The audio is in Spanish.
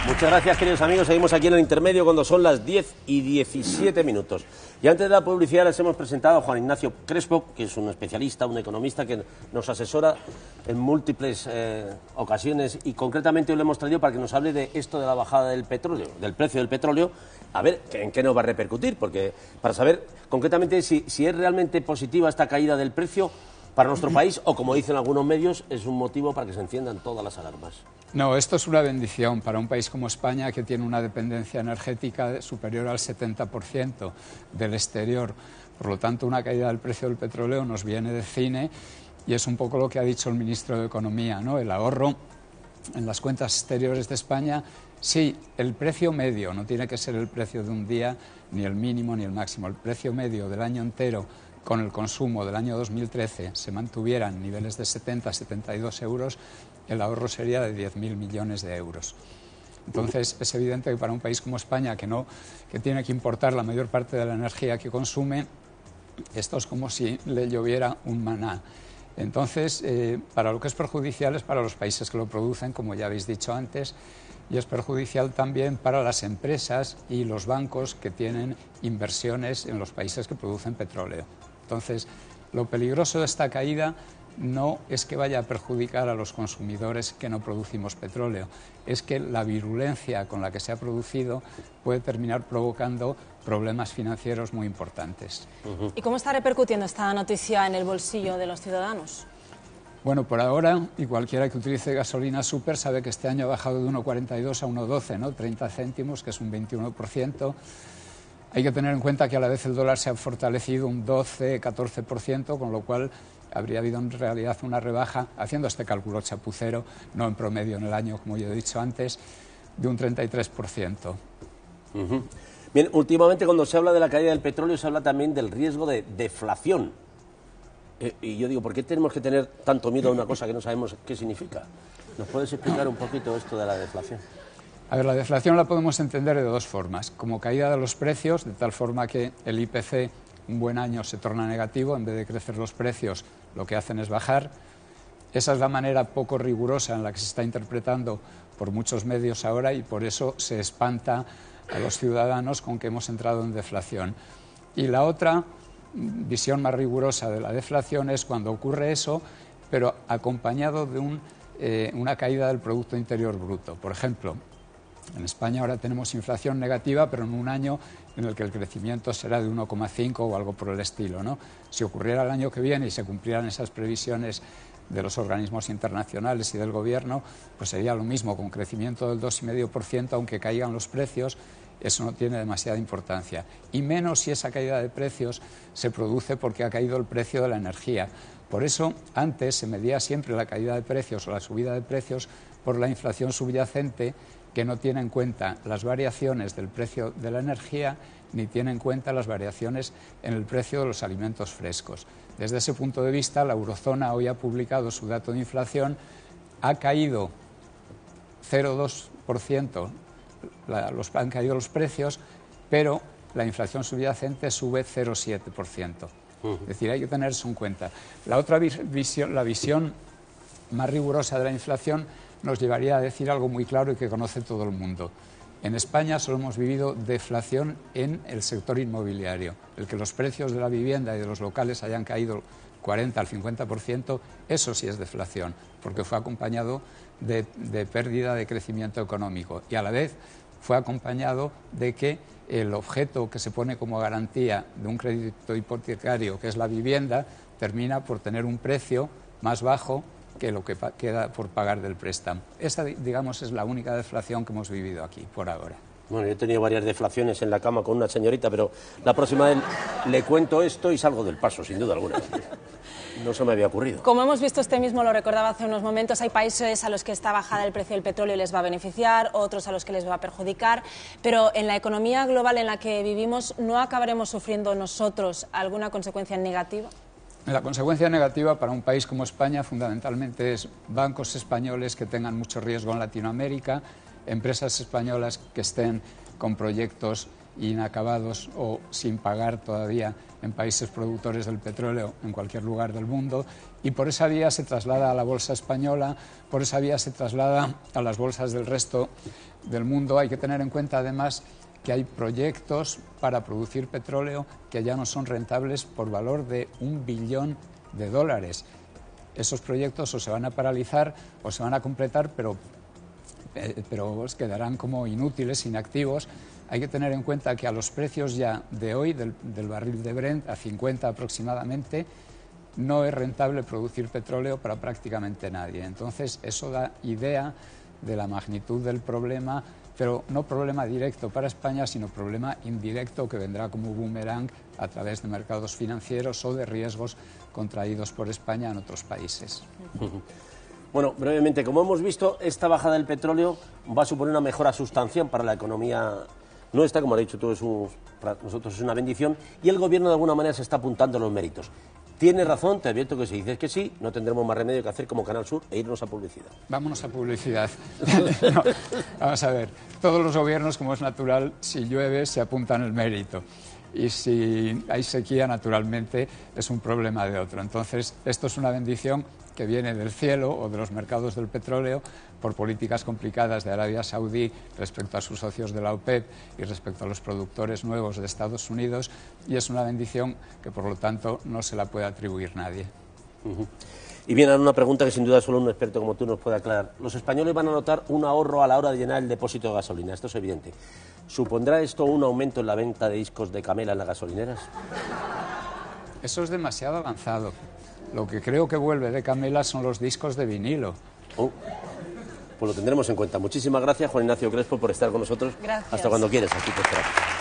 Muchas gracias, queridos amigos. Seguimos aquí en el intermedio cuando son las 10:17. Y antes de la publicidad les hemos presentado a Juan Ignacio Crespo, que es un especialista, un economista que nos asesora en múltiples ocasiones, y concretamente hoy le hemos traído para que nos hable de esto de la bajada del petróleo, del precio del petróleo, a ver en qué nos va a repercutir, porque para saber concretamente si es realmente positiva esta caída del precio para nuestro país, o como dicen algunos medios, es un motivo para que se enciendan todas las alarmas. No, esto es una bendición para un país como España, que tiene una dependencia energética superior al 70% del exterior. Por lo tanto, una caída del precio del petróleo nos viene de cine, y es un poco lo que ha dicho el ministro de Economía, ¿no? El ahorro en las cuentas exteriores de España, sí, el precio medio, no tiene que ser el precio de un día, ni el mínimo ni el máximo, el precio medio del año entero con el consumo del año 2013 se mantuvieran niveles de 70-72 euros, el ahorro sería de 10.000 millones de euros. Entonces, es evidente que para un país como España, que tiene que importar la mayor parte de la energía que consume, esto es como si le lloviera un maná. Entonces, para lo que es perjudicial es para los países que lo producen, como ya habéis dicho antes, y es perjudicial también para las empresas y los bancos que tienen inversiones en los países que producen petróleo. Entonces, lo peligroso de esta caída no es que vaya a perjudicar a los consumidores que no producimos petróleo, es que la virulencia con la que se ha producido puede terminar provocando problemas financieros muy importantes. ¿Y cómo está repercutiendo esta noticia en el bolsillo de los ciudadanos? Bueno, por ahora, y cualquiera que utilice gasolina súper sabe que este año ha bajado de 1,42 a 1,12, ¿no? 30 céntimos, que es un 21%. Hay que tener en cuenta que a la vez el dólar se ha fortalecido un 12-14%, con lo cual habría habido en realidad una rebaja, haciendo este cálculo chapucero, no en promedio en el año, como yo he dicho antes, de un 33%. Bien, últimamente cuando se habla de la caída del petróleo se habla también del riesgo de deflación. Y yo digo, ¿por qué tenemos que tener tanto miedo a una cosa que no sabemos qué significa? ¿Nos puedes explicar un poquito esto de la deflación? A ver, la deflación la podemos entender de dos formas. Como caída de los precios, de tal forma que el IPC un buen año se torna negativo, en vez de crecer los precios lo que hacen es bajar. Esa es la manera poco rigurosa en la que se está interpretando por muchos medios ahora, y por eso se espanta a los ciudadanos con que hemos entrado en deflación. Y la otra visión más rigurosa de la deflación es cuando ocurre eso, pero acompañado de una caída del Producto Interior Bruto. Por ejemplo, en España ahora tenemos inflación negativa, pero en un año en el que el crecimiento será de 1,5 o algo por el estilo, ¿no? Si ocurriera el año que viene y se cumplieran esas previsiones de los organismos internacionales y del Gobierno, pues sería lo mismo, con crecimiento del 2,5%, aunque caigan los precios. Eso no tiene demasiada importancia, y menos si esa caída de precios se produce porque ha caído el precio de la energía. Por eso, antes se medía siempre la caída de precios o la subida de precios por la inflación subyacente, que no tiene en cuenta las variaciones del precio de la energía ni tiene en cuenta las variaciones en el precio de los alimentos frescos. Desde ese punto de vista, la eurozona hoy ha publicado su dato de inflación, ha caído 0,2%, han caído los precios, pero la inflación subyacente sube 0,7%. Es decir, hay que tener eso en cuenta. La otra visión, la visión más rigurosa de la inflación, nos llevaría a decir algo muy claro y que conoce todo el mundo. En España solo hemos vivido deflación en el sector inmobiliario. El que los precios de la vivienda y de los locales hayan caído 40 al 50%, eso sí es deflación, porque fue acompañado de pérdida de crecimiento económico, y a la vez fue acompañado de que el objeto que se pone como garantía de un crédito hipotecario, que es la vivienda, termina por tener un precio más bajo que lo que queda por pagar del préstamo. Esa, digamos, es la única deflación que hemos vivido aquí, por ahora. Bueno, yo he tenido varias deflaciones en la cama con una señorita, pero la próxima vez le cuento esto y salgo del paso, sin duda alguna. No se me había ocurrido. Como hemos visto, usted mismo lo recordaba hace unos momentos, hay países a los que esta bajada del precio del petróleo les va a beneficiar, otros a los que les va a perjudicar, pero en la economía global en la que vivimos, ¿no acabaremos sufriendo nosotros alguna consecuencia negativa? La consecuencia negativa para un país como España fundamentalmente es bancos españoles que tengan mucho riesgo en Latinoamérica, empresas españolas que estén con proyectos inacabados o sin pagar todavía en países productores del petróleo en cualquier lugar del mundo, y por esa vía se traslada a la bolsa española, por esa vía se traslada a las bolsas del resto del mundo. Hay que tener en cuenta además que hay proyectos para producir petróleo que ya no son rentables por valor de $1 billón. Esos proyectos o se van a paralizar o se van a completar, pero quedarán como inútiles, inactivos. Hay que tener en cuenta que a los precios ya de hoy del barril de Brent, a 50 aproximadamente, no es rentable producir petróleo para prácticamente nadie. Entonces, eso da idea de la magnitud del problema, pero no problema directo para España, sino problema indirecto que vendrá como boomerang a través de mercados financieros o de riesgos contraídos por España en otros países. Bueno, brevemente, como hemos visto, esta bajada del petróleo va a suponer una mejora sustancial para la economía nuestra, como has dicho tú, para nosotros es una bendición, y el Gobierno de alguna manera se está apuntando a los méritos. Tienes razón, te advierto que si dices que sí, no tendremos más remedio que hacer como Canal Sur e irnos a publicidad. Vámonos a publicidad. No, vamos a ver, todos los gobiernos, como es natural, si llueve se apuntan el mérito. Y si hay sequía, naturalmente, es un problema de otro. Entonces, esto es una bendición que viene del cielo o de los mercados del petróleo por políticas complicadas de Arabia Saudí respecto a sus socios de la OPEP y respecto a los productores nuevos de Estados Unidos, y es una bendición que, por lo tanto, no se la puede atribuir nadie. Y bien, ahora una pregunta que sin duda solo un experto como tú nos puede aclarar. Los españoles van a notar un ahorro a la hora de llenar el depósito de gasolina, esto es evidente. ¿Supondrá esto un aumento en la venta de discos de Camela en las gasolineras? Eso es demasiado avanzado. Lo que creo que vuelve de Camela son los discos de vinilo. Pues lo tendremos en cuenta. Muchísimas gracias, Juan Ignacio Crespo, por estar con nosotros. Gracias. Hasta cuando quieras, aquí te esperamos.